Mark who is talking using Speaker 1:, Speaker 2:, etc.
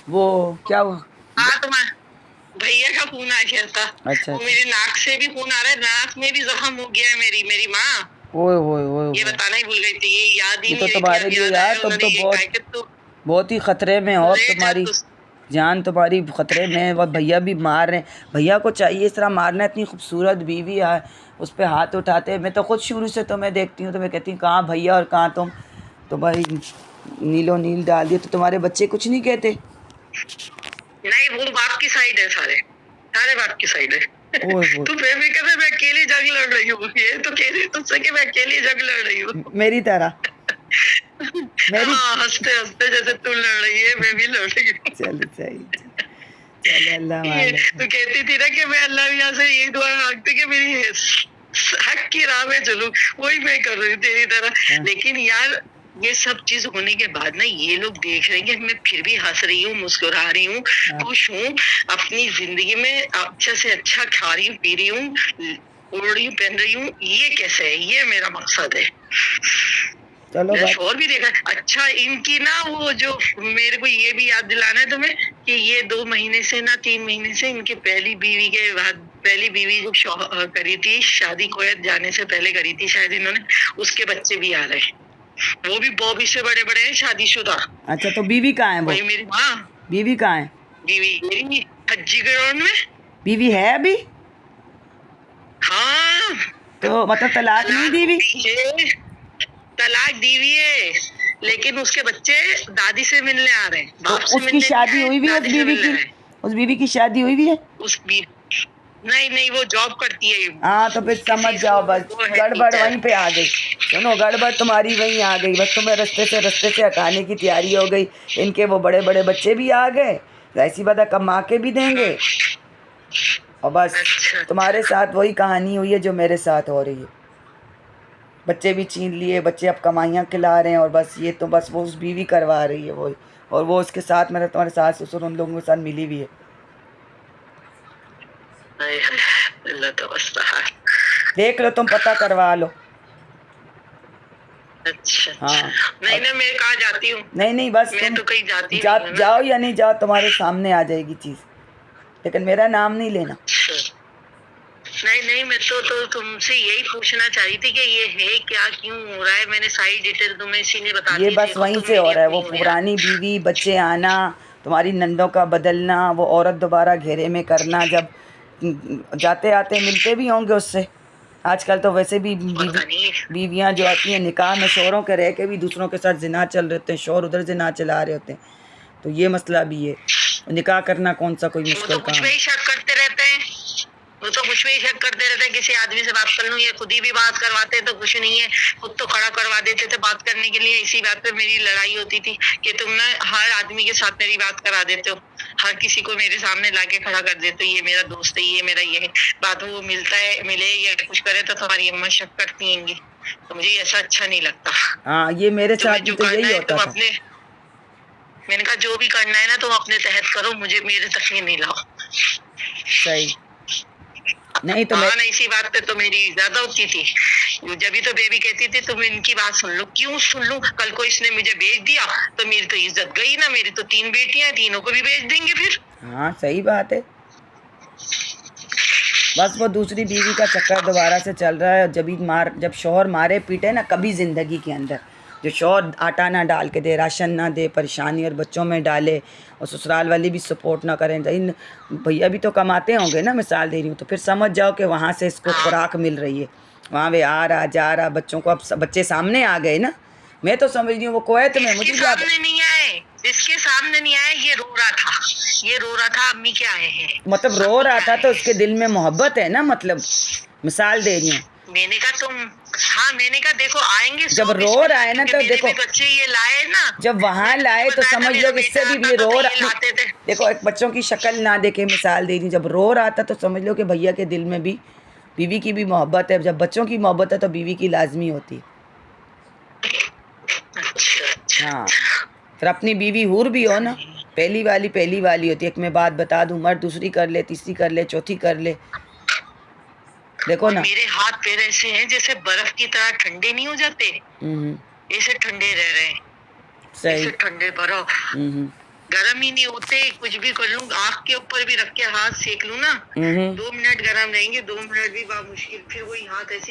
Speaker 1: वो क्या हुआ?
Speaker 2: हाँ तुम्हारा भैया का फोन आ गया था।
Speaker 1: अच्छा
Speaker 2: वो
Speaker 1: अच्छा।
Speaker 2: मेरे नाक से भी फोन आ रहा है, नाक में भी जख्म हो गया है मेरी माँ।
Speaker 1: ओए ओए ओए
Speaker 2: ये
Speaker 1: ओए।
Speaker 2: बताना ही भूल गई थी, ये याद ही
Speaker 1: ये तो
Speaker 2: नहीं रही थी,
Speaker 1: तुम्हारे
Speaker 2: अब
Speaker 1: लिए
Speaker 2: याद
Speaker 1: यार,
Speaker 2: आया।
Speaker 1: तुम
Speaker 2: उन्होंने
Speaker 1: तो
Speaker 2: ये कहा
Speaker 1: बहुत
Speaker 2: कि तू
Speaker 1: बहुत ही खतरे में हो। अब
Speaker 2: ले जा
Speaker 1: तुम्हारी
Speaker 2: तू।
Speaker 1: जान तुम्हारी खतरे में है और भैया भी मार रहे हैं। भैया को चाहिए इस तरह मारना। इतनी खूबसूरत बीवी है, उस पर हाथ उठाते हैं। मैं तो खुद शुरू से तुम्हें देखती हूँ तो मैं कहती हूँ कहाँ भैया और कहाँ तुम। तो भाई नीलो नील डाल दिया। तो तुम्हारे बच्चे कुछ नहीं कहते?
Speaker 2: नहीं, वो बाप की साइड है, सारे सारे बाप की साइड है।
Speaker 1: ओए ओए।
Speaker 2: तू बेफिक्र है, मैं अकेली जंग लड़ रही हूँ। ये तो कह रही तुझसे कि मैं अकेली जंग लड़ रही हूँ।
Speaker 1: मेरी तरह। मेरी।
Speaker 2: हाँ, हंसते हंसते जैसे तू लड़ रही है, मैं भी लड़ रही हूँ।
Speaker 1: चलो सही। चलो अल्लाह
Speaker 2: ये
Speaker 1: मालिक है।
Speaker 2: तू कहती थी ना कि मैं अल्लाह यहाँ से यही दुआ मांगती कि मेरी हक की राह में चलूं, वही मैं कर रही हूँ तेरी तरह।
Speaker 1: हाँ।
Speaker 2: लेकिन यार, ये सब चीज होने के बाद ना ये लोग देख रहे हैं कि मैं फिर भी हंस रही हूँ, मुस्कुरा रही हूँ,
Speaker 1: हाँ।
Speaker 2: खुश हूँ, अपनी जिंदगी में अच्छा से अच्छा खा रही हूँ, पी रही हूँ, ओढ़ रही हूँ, पहन रही हूँ। ये कैसे है? ये मेरा मकसद है।
Speaker 1: चलो
Speaker 2: मेरा
Speaker 1: बात।
Speaker 2: शोर भी देखा। अच्छा, इनकी ना वो जो, मेरे को ये भी याद दिलाना है तुम्हें कि ये 2 महीने से ना 3 महीने से इनकी पहली बीवी के बाद, पहली बीवी जो करी थी, शादी कुवैत जाने से पहले करी थी शायद इन्होंने, उसके बच्चे भी आ रहे हैं। वो भी बॉबी से बड़े बड़े हैं, शादीशुदा।
Speaker 1: अच्छा तो बीवी कहाँ है वो?
Speaker 2: वही मेरी माँ।
Speaker 1: बीवी कहाँ है?
Speaker 2: बीवी मेरी हज्जी ग्राउंड में।
Speaker 1: बीवी है अभी?
Speaker 2: हाँ।
Speaker 1: तो मतलब तलाक नहीं
Speaker 2: तलाक
Speaker 1: दी हुई?
Speaker 2: दी है, तलाक दी हुई है, लेकिन उसके बच्चे दादी से मिलने आ रहे हैं।
Speaker 1: तो
Speaker 2: बाप से
Speaker 1: उसकी
Speaker 2: मिलने नहीं
Speaker 1: शादी
Speaker 2: आए,
Speaker 1: हुई भी है उस
Speaker 2: दादी से
Speaker 1: बीवी
Speaker 2: मिलने
Speaker 1: की?
Speaker 2: आए।
Speaker 1: उस बीवी की शादी हुई भी है?
Speaker 2: उस भी नहीं नहीं, वो जॉब करती है
Speaker 1: हाँ तो फिर समझ
Speaker 2: किसी
Speaker 1: जाओ
Speaker 2: स्कूल में,
Speaker 1: बस।
Speaker 2: वो है
Speaker 1: गड़बड़
Speaker 2: टीचर।
Speaker 1: वहीं पे आ गई। सुनो गड़बड़ तुम्हारी वहीं आ गई। बस तुम्हें रस्ते से हटाने की तैयारी हो गई। इनके वो बड़े बड़े बच्चे भी आ गए, तो ऐसी बात है कमा के भी देंगे। और बस
Speaker 2: अच्छा
Speaker 1: तुम्हारे
Speaker 2: अच्छा।
Speaker 1: साथ वही कहानी हुई है जो मेरे साथ हो रही है। बच्चे भी छीन लिए, बच्चे अब कमाइयाँ खिला रहे हैं और बस ये तो बस वो उस बीवी करवा रही है वो। और वो उसके साथ मेरा तुम्हारे सास ससुर उन लोगों के साथ मिली हुई है।
Speaker 2: हाय हाय, अल्लाह तो बस रहा है।
Speaker 1: देख लो, तुम पता करवा लो।
Speaker 2: अच्छा अच्छा।
Speaker 1: हाँ।
Speaker 2: नहीं
Speaker 1: और
Speaker 2: ना, मैं कहाँ जाती हूँ,
Speaker 1: नहीं नहीं बस
Speaker 2: मैं
Speaker 1: तुम
Speaker 2: तो कहीं जाती
Speaker 1: जा
Speaker 2: नहीं हूँ ना।
Speaker 1: जाओ या नहीं जाओ तुम्हारे सामने आ जाएगी चीज़, लेकिन मेरा नाम नहीं लेना।
Speaker 2: अच्छा। नहीं नहीं, मैं तो तुमसे यही पूछना चाह रही थी कि ये है क्या, क्यों हो रहा है। मैंने सारी डिटेल तुम्हें इसीलिए
Speaker 1: ये
Speaker 2: बताती है,
Speaker 1: बस
Speaker 2: देखो
Speaker 1: वहीं
Speaker 2: तुम
Speaker 1: से हो
Speaker 2: मेरी
Speaker 1: रहा है। वो
Speaker 2: अपनी हो यार।
Speaker 1: पुरानी बीवी बच्चे आना, तुम्हारी नंदों का बदलना, वो औरत दोबारा घेरे में करना। जब जाते आते मिलते भी होंगे उससे। आजकल तो वैसे भी
Speaker 2: पता नहीं।
Speaker 1: बीवियां जो आती हैं निकाह में शौहरों के रह के भी दूसरों के साथ जिना चल रहे होते हैं, शौहर उधर जिना चला रहे होते हैं। तो ये मसला भी है। निकाह करना कौन सा कोई
Speaker 2: वो तो
Speaker 1: मुश्किल
Speaker 2: कुछ
Speaker 1: काम
Speaker 2: में
Speaker 1: है?
Speaker 2: ही शक करते रहते हैं। वो तो कुछ में ही शक करते रहते हैं, किसी आदमी से बात कर लूं, ये खुद ही भी बात करवाते तो कुछ नहीं है, खुद तो खड़ा करवा देते थे बात करने के लिए। इसी बात पे मेरी लड़ाई होती थी कि तुम ना हर आदमी के साथ मेरी बात करा देते हो, हर किसी को मेरे सामने लाके खड़ा कर देते हो, ये मेरा दोस्त है, ये मेरा ये है। बाद में वो मिलता है, मिले या कुछ करे तो तुम्हारी अम्मा शक करती हैं। तो मुझे ऐसा अच्छा नहीं लगता।
Speaker 1: हाँ ये मेरे साथ
Speaker 2: तुम्हें
Speaker 1: भी
Speaker 2: जो
Speaker 1: तो
Speaker 2: करना
Speaker 1: यही
Speaker 2: है
Speaker 1: होता
Speaker 2: तुम
Speaker 1: था।
Speaker 2: अपने, मैंने कहा जो भी करना है ना तुम अपने तहत करो, मुझे मेरे तक ही नहीं लाओ।
Speaker 1: सही। नहीं तो मैं
Speaker 2: हाँ ना, इसी बात पे तो मेरी ज्यादा होती थी। जब भी तो बेबी कहती थी तुम इनकी बात सुन लो। क्यों सुन लूं? कल को इसने मुझे बेच दिया तो मेरी तो इज्जत गई ना। मेरी तो 3 बेटियां, तीनों को भी बेच देंगे फिर।
Speaker 1: हाँ सही बात है। बस वो दूसरी बीवी का चक्कर दोबारा से चल रहा है। जब शौहर मारे पीटे ना कभी ज़िंदगी के अंदर, जो शौहर आटा ना डाल के दे, राशन ना दे, परेशानी और बच्चों में डाले, और ससुराल वाली भी सपोर्ट ना करें, तो इन भैया भी तो कमाते होंगे ना, मिसाल दे रही हूँ, तो फिर समझ जाओ कि वहाँ से इसको
Speaker 2: हाँ,
Speaker 1: खुराक मिल रही है। वहाँ वे आ रहा जा रहा, बच्चों को अब बच्चे सामने आ गए ना। मैं तो समझ रही हूँ वो कुवैत में,
Speaker 2: इसके
Speaker 1: मुझे क्या
Speaker 2: सामने नहीं आए, इसके सामने नहीं आए। ये रो रहा था, ये रो रहा था अम्मी के आए हैं,
Speaker 1: मतलब रो
Speaker 2: अम्मी
Speaker 1: रहा
Speaker 2: के
Speaker 1: था
Speaker 2: आए
Speaker 1: तो
Speaker 2: हैं।
Speaker 1: उसके दिल में मोहब्बत है ना, मतलब मिसाल दे रही हूँ।
Speaker 2: मैंने कहा तुम, हाँ मैंने कहा देखो आएंगे
Speaker 1: जब
Speaker 2: 100
Speaker 1: रो रहा
Speaker 2: बिस्मिल्लाह,
Speaker 1: है ना
Speaker 2: क्योंकि
Speaker 1: तो
Speaker 2: मेरे
Speaker 1: देखो,
Speaker 2: भी बच्चे ये लाए ना।
Speaker 1: जब वहां
Speaker 2: मैंने तुझे
Speaker 1: लाए तो
Speaker 2: बताया था
Speaker 1: समझ लो
Speaker 2: मेरा
Speaker 1: कि इससे
Speaker 2: बेटा
Speaker 1: भी
Speaker 2: आता
Speaker 1: ये
Speaker 2: था
Speaker 1: रो
Speaker 2: तो ये
Speaker 1: रहा नहीं।
Speaker 2: लाते थे।
Speaker 1: देखो एक बच्चों की शक्ल ना देखे मिसाल दे रही, जब रो रहा था तो समझ लो कि भैया के दिल में भी बीवी की भी मोहब्बत है। जब बच्चों की मोहब्बत है तो बीवी की लाजमी होती है।
Speaker 2: अच्छा अच्छा।
Speaker 1: हाँ। फिर अपनी बीवी हूर भी हो ना, पहली वाली होती है। एक मैं बात बता दूं, मर्द दूसरी कर ले, तीसरी कर ले, चौथी कर ले, देखो
Speaker 2: और
Speaker 1: ना।
Speaker 2: मेरे हाथ पैर ऐसे हैं जैसे बर्फ की तरह ठंडे नहीं हो जाते,
Speaker 1: हम्म।
Speaker 2: ऐसे ठंडे रह रहे हैं,
Speaker 1: सही।
Speaker 2: ऐसे ठंडे बर्फ।
Speaker 1: हम्म।
Speaker 2: गर्म ही नहीं होते, कुछ भी कर लूं, आग के ऊपर भी रख के हाथ सेक लूं ना, 2 मिनट गर्म रहेंगे, 2 मिनट भी मुश्किल, फिर वही हाथ ऐसे